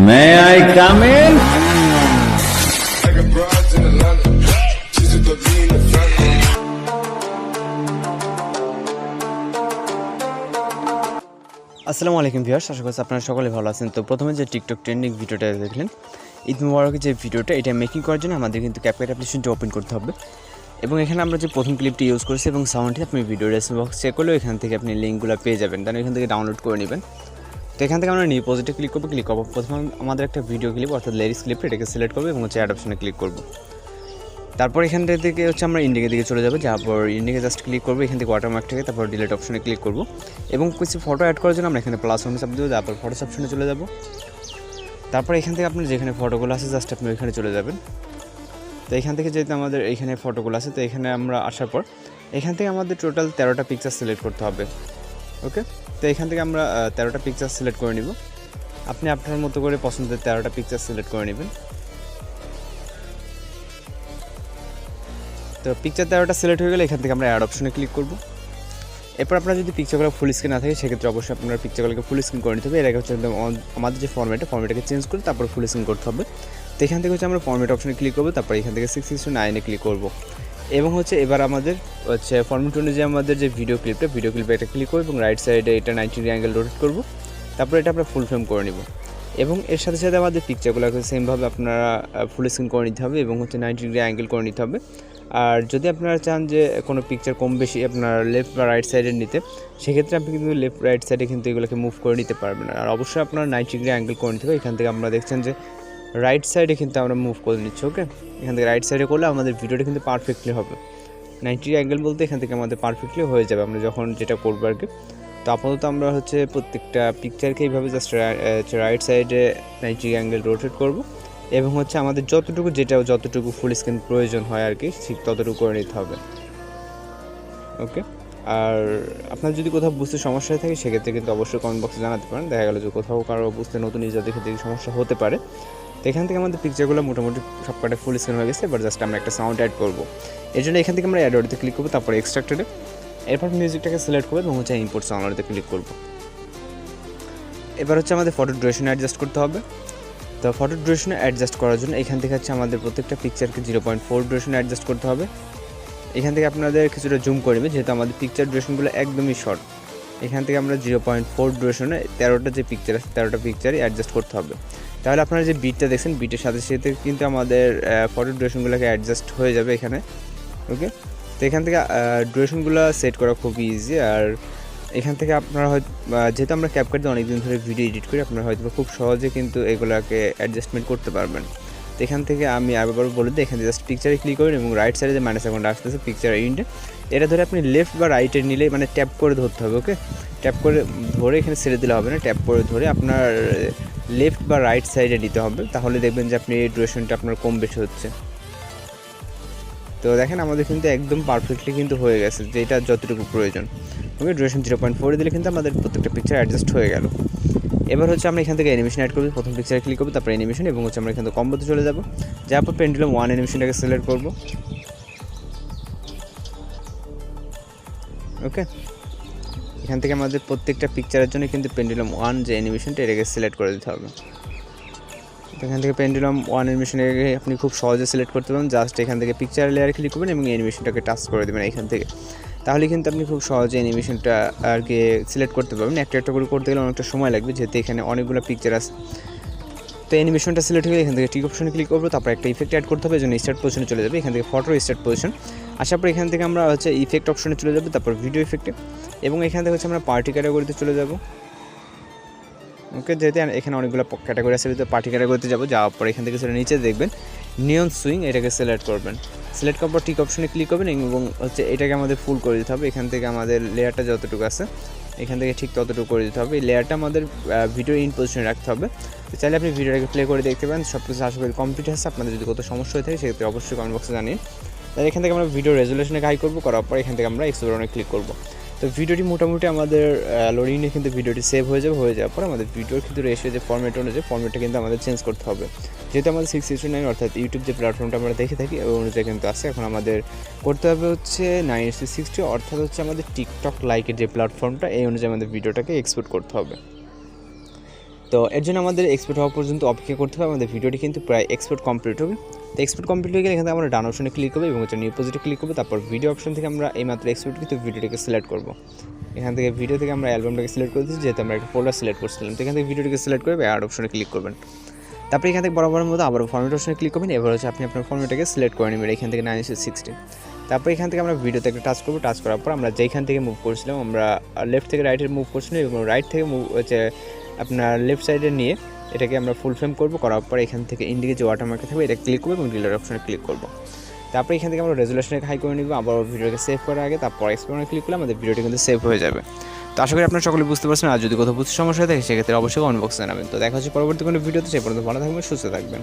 May I come in? আসসালামু আলাইকুম viewers, আশা করছি আপনারা সকলে ভালো আছেন। তো প্রথমে যে টিকটক ট্রেন্ডিং ভিডিওটা দেখলেন, ঈদ মুবারকের যে ভিডিওটা, এটা মেকিং করার জন্য আমাদের কিন্তু CapCut অ্যাপ্লিকেশনটি ওপেন করতে হবে এবং এখানে আমরা যে প্রথম ক্লিপটি ইউজ করেছি এবং সাউন্ডটি আপনি ভিডিও ডেসক্রিপশন বক্স চেক করলেও এখান থেকে আপনি লিঙ্কগুলো পেয়ে যাবেন, তাহলে এখান থেকে ডাউনলোড করে নেবেন। তো এখান থেকে আমরা নিউ প্রজেক্টে ক্লিক করবো। প্রথমে আমাদের একটা ভিডিও ক্লিপ অর্থাৎ লিরিক্স ক্লিপ, এটাকে সিলেক্ট করবো এবং অ্যাড অপশনে ক্লিক করবো। তারপর এখান থেকে আমরা ইন্ডিকের দিকে চলে যাবো, যাওয়ার পর ইন্ডিকে জাস্ট ক্লিক করবো, এখান থেকে ওয়াটারমার্ক থেকে তারপর ডিলিট অপশনে ক্লিক করবো এবং কিছু ফটো অ্যাড করার জন্য আমরা এখানে প্লাস অপশনে চাপ দেবো, তারপর ফটোস অপশনে চলে যাবো। তারপর এখান থেকে আপনার যেখানে ফটোগুলো আছে জাস্ট আপনি ওইখানে চলে যাবেন। তো এখান থেকে যেহেতু আমাদের এইখানে ফটোগুলো আছে, তো এখানে আমরা আসার পর এখান থেকে আমাদের টোটাল 13টা পিকচার সিলেক্ট করতে হবে। ওকে, তো এখান থেকে আমরা 13টা পিকচার সিলেক্ট করে নিব। আপনি আপনার মতো করে পছন্দের 13টা পিকচার সিলেক্ট করে নেবেন। তো পিকচার 13টা সিলেক্ট হয়ে গেলে এখান থেকে আমরা অ্যাড অপশনে ক্লিক করব। এরপর আপনার যদি পিকচারগুলো ফুল স্ক্রিন না থাকে, সেক্ষেত্রে অবশ্যই আপনার পিকচারগুলোকে ফুল স্ক্রিন করে নিতে হবে। এর আগে হচ্ছে আমাদের যে ফর্মেটটাকে চেঞ্জ করে তারপর ফুল স্ক্রিন করতে হবে। তো এখান থেকে হচ্ছে আমরা ফর্মেট অপশনে ক্লিক করবো, তারপর এখান থেকে 6:9 ক্লিক করব এবং হচ্ছে এবার আমাদের হচ্ছে ফর্মেট অনুযায়ী আমাদের যে ভিডিও ক্লিপে এটা ক্লিক করবো এবং রাইট সাইডে এটা 90 ডিগ্রি অ্যাঙ্গেল রোটেট করব। তারপর এটা আমরা ফুল ফ্রেম করে নিব এবং এর সাথে সাথে আমাদের পিকচারগুলোকে সেমভাবে আপনারা ফুল স্ক্রিন করে নিতে হবে এবং হচ্ছে 90 ডিগ্রি অ্যাঙ্গেল করে নিতে হবে। আর যদি আপনারা চান যে কোনো পিকচার কম বেশি আপনার লেফট বা রাইট সাইডে নিতে, সেক্ষেত্রে আপনি কিন্তু লেফট রাইট সাইডে কিন্তু এগুলোকে মুভ করে নিতে পারবেন। আর অবশ্যই আপনার 90 ডিগ্রি অ্যাঙ্গেল করে নিতে হবে। এখান থেকে আমরা দেখছেন যে রাইট সাইডে কিন্তু আমরা মুভ করে নিচ্ছি। ওকে, এখান থেকে রাইট সাইডে করলে আমাদের ভিডিওটা কিন্তু পারফেক্টলি হবে। 90 ডিগ্রি অ্যাঙ্গেল বলতে এখান থেকে আমাদের পারফেক্টলি হয়ে যাবে আমরা যখন যেটা করবো আর কি। তো আপাতত আমরা হচ্ছে প্রত্যেকটা পিকচারকে এইভাবে জাস্ট রাইট সাইডে 90 ডিগ্রি অ্যাঙ্গেল রোটেট করবো এবং হচ্ছে আমাদের যতটুকু ফুল স্ক্রিন প্রয়োজন হয় আর কি, ঠিক ততটুকু করে নিতে হবে। ওকে, আর আপনার যদি কোথাও বুঝতে সমস্যা হয়ে থাকে, সেক্ষেত্রে কিন্তু অবশ্যই কমেন্ট বক্সে জানাতে পারেন। দেখা গেল যে কোথাও কারো বুঝতে নতুন ইউজারদের ক্ষেত্রে সমস্যা হতে পারে। তো এখান থেকে আমাদের পিকচারগুলো মোটামুটি সবকটা ফুল স্ক্রিন হয়ে গেছে। এবার জাস্ট আমরা একটা সাউন্ড অ্যাড করবো। এর জন্য এখান থেকে আমরা অ্যাড অডিওতে ক্লিক করবো, তারপর এক্সট্রাক্টেডে, এরপর মিউজিকটাকে সিলেক্ট করবো এবং হচ্ছে ইম্পোর্ট সাউন্ডে ক্লিক করবো। এবার হচ্ছে আমাদের ফটো ডিউরেশন অ্যাডজাস্ট করতে হবে। তো ফটো ডিউরেশন অ্যাডজাস্ট করার জন্য এখান থেকে হচ্ছে আমাদের প্রত্যেকটা পিকচারকে 0.4 ডিউরেশন অ্যাডজাস্ট করতে হবে। এখান থেকে আপনাদের কিছুটা জুম করে নেবে, যেহেতু আমাদের পিকচার ডিউরেশনগুলো একদমই শর্ট। এখান থেকে আমরা 0.4 ডিউরেশনে 13টা যে পিকচার আছে 13টা পিকচারই অ্যাডজাস্ট করতে হবে। তাহলে আপনারা যে বিটটা দেখছেন, বিটের সাথে সাথে কিন্তু আমাদের ফটো ডিউরেশনগুলোকে অ্যাডজাস্ট হয়ে যাবে এখানে। ওকে, তো এখান থেকে ডিউরেশনগুলো সেট করা খুবই ইজি। আর এখান থেকে আপনারা হয়তো, যেহেতু আমরা CapCut দিয়ে অনেকদিন ধরে ভিডিও এডিট করি, আপনারা হয়তো খুব সহজে কিন্তু এগুলোকে অ্যাডজাস্টমেন্ট করতে পারবেন। তো এখান থেকে আমি আবার বলে দিই, এখানে জাস্ট পিকচারে ক্লিক করুন এবং রাইট সাইডে যে মাইনাস অ্যাকাউন্ট আসতেছে পিকচার ইন্ডে, এটা ধরে আপনি লেফট বা রাইটে নিলে মানে ট্যাপ করে ধরতে হবে। ওকে, ট্যাপ করে ধরে এখানে ছেড়ে দিলে হবে না, ট্যাপ করে ধরে আপনার লেফট বা রাইট সাইডে নিতে হবে, তাহলে দেখবেন যে আপনি ডিউরেশনটা আপনার কম বেশি হচ্ছে। তো দেখেন আমাদের কিন্তু একদম পারফেক্টলি কিন্তু হয়ে গেছে, যে এটা যতটুকু প্রয়োজন। ওকে, ডিউরেশন 0.4 দিলে কিন্তু আমাদের প্রত্যেকটা পিকচার অ্যাডজাস্ট হয়ে গেল। এবার হচ্ছে আমরা এখান থেকে অ্যানিমেশন অ্যাড করবো। প্রথম পিকচারে ক্লিক করবো, তারপর অ্যানিমেশন এবং হচ্ছে আমরা এখান থেকে কম্বোতে চলে যাবো। যাওয়ার পর পেন্ডুলাম 1 অ্যানিমেশনটাকে সিলেক্ট করবো। ওকে, এখান থেকে আমাদের প্রত্যেকটা পিকচারের জন্য কিন্তু পেন্ডুলাম 1 যে অ্যানিমেশনটা, এটাকে সিলেক্ট করে দিতে হবে। এখান থেকে পেন্ডুলাম 1 অ্যানিমেশনটাকে আপনি খুব সহজে সিলেক্ট করতে পারবেন। জাস্ট এখান থেকে পিকচার লেয়ারে ক্লিক করবেন এবং অ্যানিমেশনটাকে টাচ করে দেবেন এখান থেকে, তাহলে কিন্তু আপনি খুব সহজে অ্যানিমেশনটা আর কি সিলেক্ট করতে পারবেন। একটা করে করতে গেলে অনেকটা সময় লাগবে, যেহেতু এখানে অনেকগুলো পিকচার আছে। তো অ্যানিমেশনটা সিলেক্ট হয়ে গেলে এখান থেকে টিক অপশনে ক্লিক করবো, তারপর একটা ইফেক্ট অ্যাড করতে হবে, এই জন্য স্টার্ট পজিশনে চলে যাবে। এখান থেকে ফটো স্টার্ট পজিশন আসার পর এখান থেকে আমরা হচ্ছে ইফেক্ট অপশনে চলে যাবো, তারপর ভিডিও ইফেক্টে এবং এখান থেকে হচ্ছে আমরা পার্টি ক্যাটাগরিতে চলে যাব। ওকে, যেহেতু এখানে অনেকগুলো ক্যাটাগরি আছে, তো পার্টি ক্যাটাগরিতে যাওয়ার পর এখান থেকে সেটা নিচে দেখবেন নিয়ন সুইং, এটাকে সিলেক্ট করবেন। সিলেক্ট করার পর টিক অপশনে ক্লিক করবেন এবং হচ্ছে এটাকে আমাদের ফুল করে দিতে হবে। এখান থেকে আমাদের লেয়ারটা যতটুকু আছে এখান থেকে ঠিক ততটুকু করে দিতে হবে। এই লেয়ারটা আমাদের ভিডিও ইন পজিশনে রাখতে হবে। তো চাইলে আপনি ভিডিওটাকে প্লে করে দেখতে পারেন। সব কিছু আশা করি কমপ্লিট আছে। আপনাদের যদি কোথাও সমস্যা হয়ে থাকে, সেক্ষেত্রে অবশ্যই কমেন্ট বক্সে জানিয়ে। তাই এখান থেকে আমরা ভিডিও রেজুলেশনে হাই করবো, করার পর এখান থেকে আমরা এক্সপ্লোরে ক্লিক করবো। তো ভিডিওটি মোটামুটি আমাদের লোডিংয়ে কিন্তু ভিডিওটি সেভ হয়ে যাওয়ার পর আমাদের ভিডিওর কিন্তু রেশিও যে ফর্মেট অনুযায়ী ফর্মেটটা কিন্তু আমাদের চেঞ্জ করতে হবে। যেহেতু আমাদের 6:9 অর্থাৎ ইউটিউব যে প্ল্যাটফর্মটা আমরা দেখে থাকি ওই অনুযায়ী কিন্তু আছে। এখন আমাদের করতে হবে হচ্ছে 9:60 অর্থাৎ হচ্ছে আমাদের টিকটক লাইকের যে প্ল্যাটফর্মটা, এই অনুযায়ী আমাদের ভিডিওটাকে এক্সপোর্ট করতে হবে। তো এর জন্য আমাদের এক্সপোর্ট হওয়া পর্যন্ত অপেক্ষা করতে হবে। আমাদের ভিডিওটি কিন্তু প্রায় এক্সপোর্ট কমপ্লিট হবে। তো এক্সপোর্ট কমপ্লিট হয়ে গেলে এখান থেকে আমরা ডান অপশনে ক্লিক করবো এবং নিউ প্রজেক্টে ক্লিক করবো। তারপর ভিডিও অপশন থেকে আমরা এইমাত্র এক্সপোর্ট কিন্তু ভিডিওটিকে সিলেক্ট করবো। এখান থেকে ভিডিও থেকে আমরা অ্যালবামটাকে সিলেক্ট করে দিচ্ছি, যেহেতু আমরা একটা ফোল্ডার সিলেক্ট করছিলাম। তো এখান থেকে ভিডিওটিকে সিলেক্ট করে অ্যাড অপশনে ক্লিক করবেন। তারপরে এখান থেকে বরাবরের মতো আবার ফরম্যাট অপশনে ক্লিক করবেন। এবার হচ্ছে আপনি আপনার ফরম্যাটটাকে সিলেক্ট করে নেবেন এখান থেকে 9:16। তারপর এখান থেকে আমরা ভিডিওতে একটা টাচ করবো। টাচ করার পর আমরা যেইখান থেকে মুভ করছিলাম, আমরা লেফট থেকে রাইটে মুভ করছিলাম এবং রাইট থেকে মুভ হচ্ছে আপনার লেফট সাইডে নিয়ে এটাকে আমরা ফুল ফ্রেম করবো। করার পর এখান থেকে ইন্ডিকে যে ওয়াটারমার্ক থাকবে এটা ক্লিক করবো এবং ডিলিট অপশনে ক্লিক করবো। তারপরে এখান থেকে আমরা রেজুলেশনকে হাই করে নিব। আবার ভিডিওকে সেভ করার আগে তারপর এক্সপ্লোরে ক্লিক করলে আমাদের ভিডিওটি কিন্তু সেভ হয়ে যাবে। তো আশা করি আপনারা সকলে বুঝতে পারছেন। আর যদি কোথাও বুঝতে সমস্যা হয় থাকে সেক্ষেত্রে অবশ্যই কমেন্ট বক্সে জানাবেন। তো দেখা হচ্ছে পরবর্তী কোনো ভিডিওতে। সে পর্যন্ত ভালো থাকবেন, সুস্থ থাকবেন।